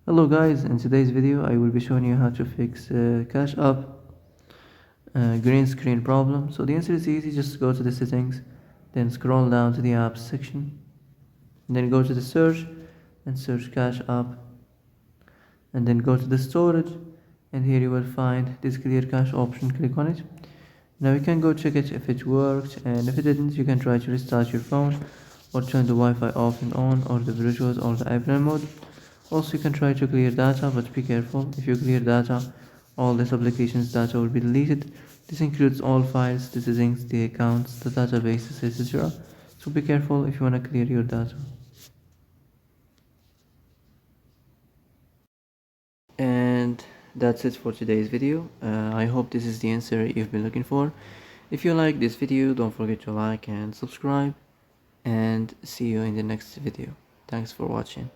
Hello guys, in today's video I will be showing you how to fix Cashapp green screen problem. So the answer is easy, just go to the settings, then scroll down to the apps section, then go to the search and search Cashapp, and then go to the storage, and here you will find this clear cache option. Click on it. Now you can go check it if it worked, and if it didn't you can try to restart your phone or turn the Wi-Fi off and on, or the Bluetooth or the airplane mode. Also you can try to clear data, but be careful. If you clear data, all this application's data will be deleted. This includes all files, the settings, the accounts, the databases, etc. So be careful if you want to clear your data. And that's it for today's video. I hope this is the answer you've been looking for. If you like this video, don't forget to like and subscribe, and see you in the next video. Thanks for watching.